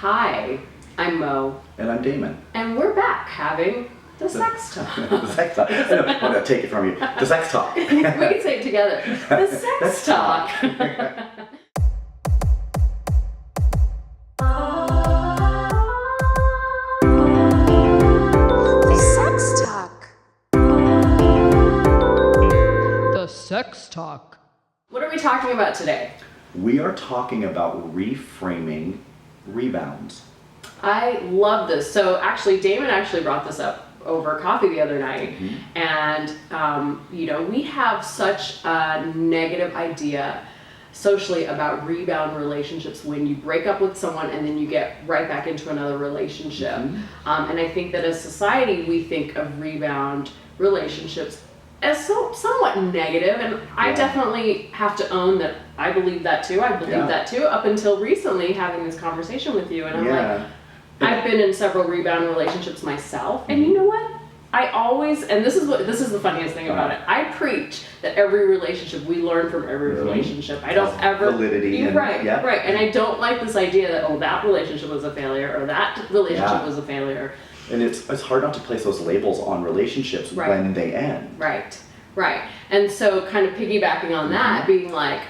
Hi, I'm Mo. And I'm Damon. And we're back having the sex talk. The sex talk. I don't want to take it from you. The sex talk. We can say it together. The sex talk. The sex talk. The sex talk. What are we talking about today? We are talking about reframing rebounds. I love this. So actually, Damon actually brought this up over coffee the other night. Mm-hmm. And, we have such a negative idea socially about rebound relationships when you break up with someone and then you get right back into another relationship. Mm-hmm. And I think that as society, we think of rebound relationships as somewhat negative, and I definitely have to own that I believe that too. I believe that too, up until recently having this conversation with you, and I'm like, I've been in several rebound relationships myself, and you know what? I always, and this is the funniest thing about it, I preach that every relationship, we learn from every relationship. I don't ever... Validity. Right. And I don't like this idea that, that relationship was a failure, or that relationship was a failure. And it's hard not to place those labels on relationships when they end. Right. And so kind of piggybacking on that, being like,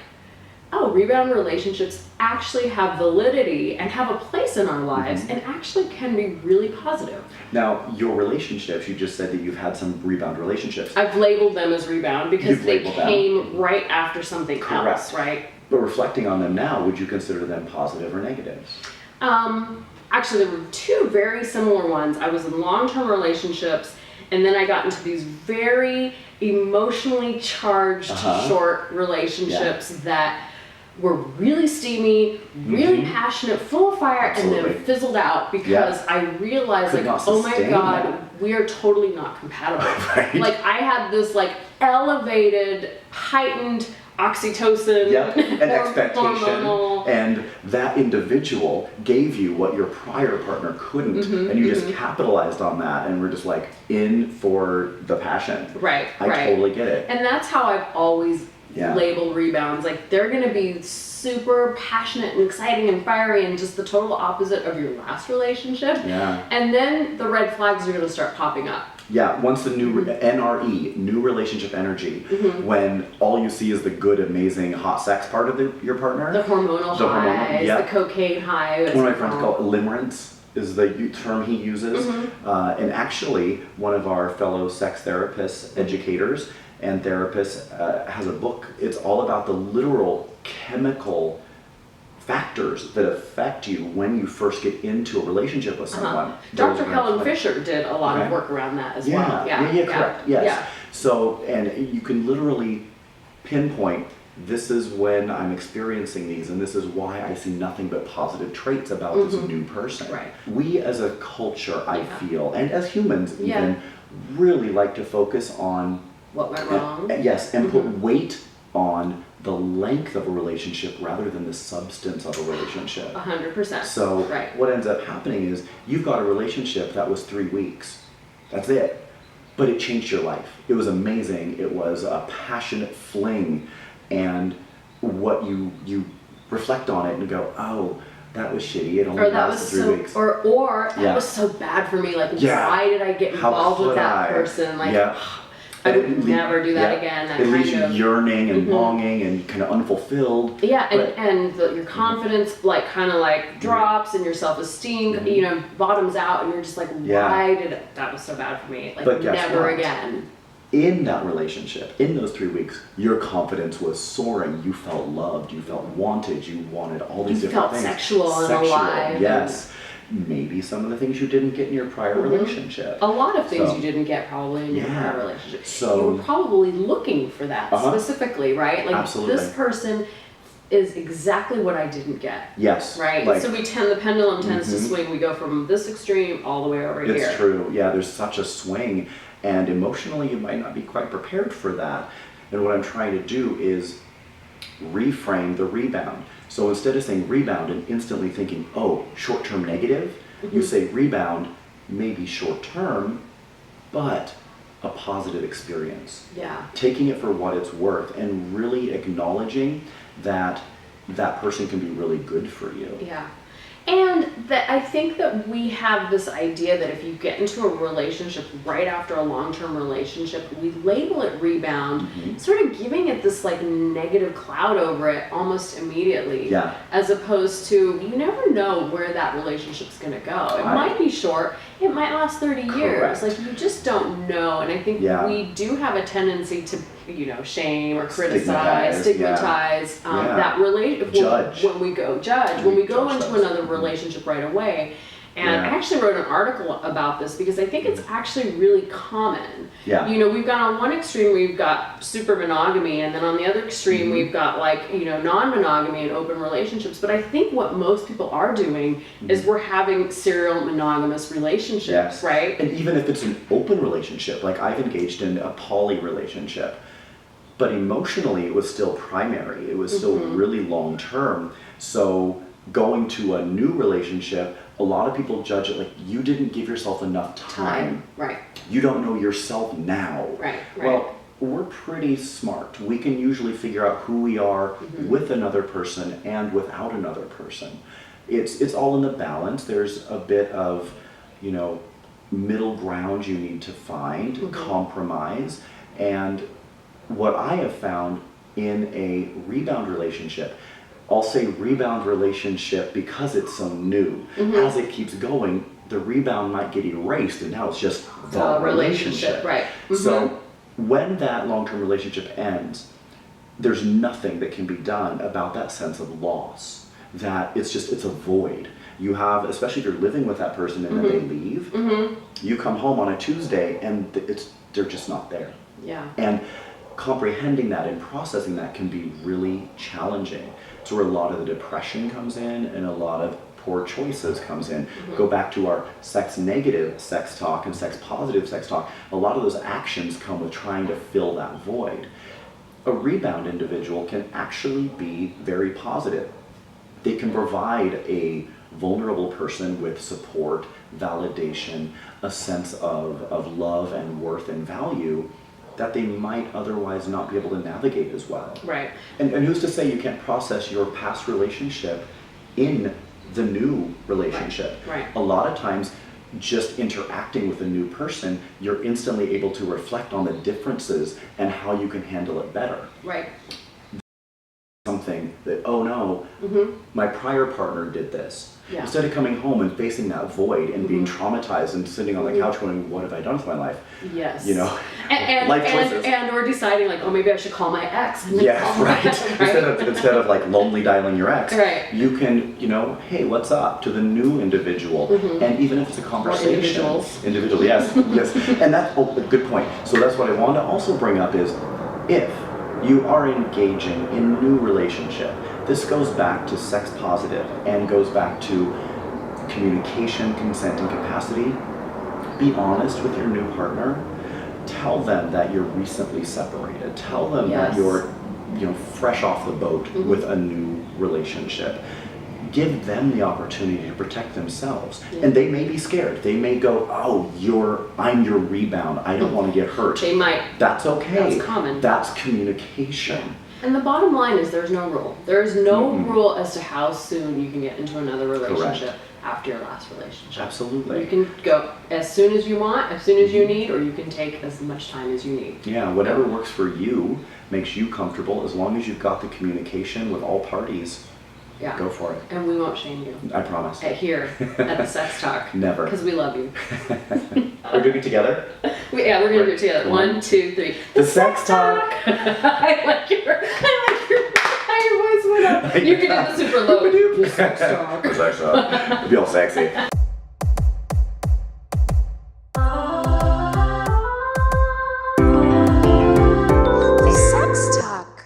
rebound relationships actually have validity and have a place in our lives and actually can be really positive. Now, your relationships, you just said that you've had some rebound relationships. I've labeled them as rebound because they came right after something else, right? But reflecting on them now, would you consider them positive or negative? Actually, there were two very similar ones. I was in long-term relationships, and then I got into these very emotionally charged short relationships that were really steamy, really passionate, full of fire, and then fizzled out because I realized, oh my God, we are totally not compatible. Like, I had this elevated, heightened oxytocin and expectation, hormonal. And that individual gave you what your prior partner couldn't, and you just capitalized on that, and we're just in for the passion. I totally get it. And that's how I've always labeled rebounds. They're gonna be super passionate and exciting and fiery and just the total opposite of your last relationship. And then the red flags are gonna start popping up. Once the new NRE, new relationship energy, when all you see is the good, amazing, hot sex part of your partner. The hormonal highs, the cocaine high. One of my friends call it limerence, is the term he uses. And actually, one of our fellow sex therapists, educators, and therapists has a book. It's all about the literal chemical factors that affect you when you first get into a relationship with someone. Dr. Helen Fisher did a lot of work around that as well. Correct. Yes. So, and you can literally pinpoint, this is when I'm experiencing these, and this is why I see nothing but positive traits about this new person. We as a culture, I feel, and as humans even, really like to focus on what went wrong. And put weight on the length of a relationship rather than the substance of a relationship. 100%. So what ends up happening is you've got a relationship that was 3 weeks. That's it. But it changed your life. It was amazing. It was a passionate fling. And what you reflect on it and go, that was shitty. It only lasted 3 weeks. Or that was so bad for me. Why did I get involved with that person? I would never do that again. It leaves you yearning and longing and kind of unfulfilled. And your confidence drops and your self-esteem bottoms out, and you're just why did that was so bad for me? But never again. In that relationship, in those 3 weeks, your confidence was soaring. You felt loved. You felt wanted. You wanted all these different things. You felt sexual and alive. Yes. Maybe some of the things you didn't get in your prior relationship. A lot of things you didn't get probably in your prior relationship. So you were probably looking for that specifically, right? Absolutely. This person is exactly what I didn't get. Yes. Right? So the pendulum tends to swing. We go from this extreme all the way over here. It's true. Yeah, there's such a swing. And emotionally, you might not be quite prepared for that. And what I'm trying to do is reframe the rebound. So instead of saying rebound and instantly thinking, short-term negative, you say rebound, maybe short-term, but a positive experience. Taking it for what it's worth and really acknowledging that that person can be really good for you. And that I think that we have this idea that if you get into a relationship right after a long-term relationship, we label it rebound, sort of giving it this like negative cloud over it almost immediately. Yeah. As opposed to, you never know where that relationship's gonna go. It might be short, it might last 30 years. Correct. Like, you just don't know. And I think we do have a tendency to, you know, shame or criticize, stigmatize that Judge. when we go into another relationship right away. And I actually wrote an article about this because I think it's actually really common. Yeah. You know, we've got on one extreme, we've got super monogamy, and then on the other extreme, we've got like, you know, non-monogamy and open relationships. But I think what most people are doing is we're having serial monogamous relationships, right? And even if it's an open relationship, like I've engaged in a poly relationship, but emotionally it was still primary. It was still really long term. So going to a new relationship, a lot of people judge it like, you didn't give yourself enough time. Right. You don't know yourself now. Right. Well, we're pretty smart. We can usually figure out who we are with another person and without another person. It's all in the balance. There's a bit of, you know, middle ground you need to find, compromise. And what I have found in a rebound relationship, I'll say rebound relationship because it's so new. As it keeps going, the rebound might get erased and now it's just the relationship. Right. So when that long-term relationship ends, there's nothing that can be done about that sense of loss. That it's a void. You have, especially if you're living with that person and then they leave, you come home on a Tuesday and they're just not there. Yeah. And comprehending that and processing that can be really challenging. It's where a lot of the depression comes in and a lot of poor choices comes in. Go back to our sex negative sex talk and sex positive sex talk. A lot of those actions come with trying to fill that void. A rebound individual can actually be very positive. They can provide a vulnerable person with support, validation, a sense of love and worth and value that they might otherwise not be able to navigate as well. Right. And who's to say you can't process your past relationship in the new relationship? Right. A lot of times, just interacting with a new person, you're instantly able to reflect on the differences and how you can handle it better. Right. Something that, oh no, my prior partner did this. Yeah. Instead of coming home and facing that void and being traumatized and sitting on the couch going, what have I done with my life? Yes. You know, and life choices. And we're deciding like, oh, maybe I should call my ex. And then Yeah, call right. Instead of like lonely dialing your ex, Right. you can, you know, hey, what's up to the new individual, and even if it's a conversation, individuals, yes, yes, and that's a good point. So that's what I want to also bring up is, if you are engaging in new relationship, this goes back to sex positive and goes back to communication, consent, and capacity. Be honest with your new partner. Tell them that you're recently separated. Tell them that you're, you know, fresh off the boat with a new relationship. Give them the opportunity to protect themselves. And they may be scared. They may go, oh, I'm your rebound. I don't want to get hurt. They might. That's okay. That's common. That's communication. And the bottom line is there's no rule. There is no rule as to how soon you can get into another relationship after your last relationship. Absolutely. You can go as soon as you want, as soon as you need, or you can take as much time as you need. Yeah, whatever works for you, makes you comfortable, as long as you've got the communication with all parties. Yeah. Go for it. And we won't shame you. I promise. Here at the Sex Talk. Never. Because we love you. We're doing it together? We're gonna do it together. 1, 2, 3. The Sex Talk. I like how your voice went up. You can do the super low. The Sex Talk. The Sex Talk. It'd be all sexy. The Sex Talk.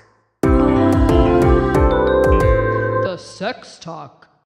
The Sex Talk.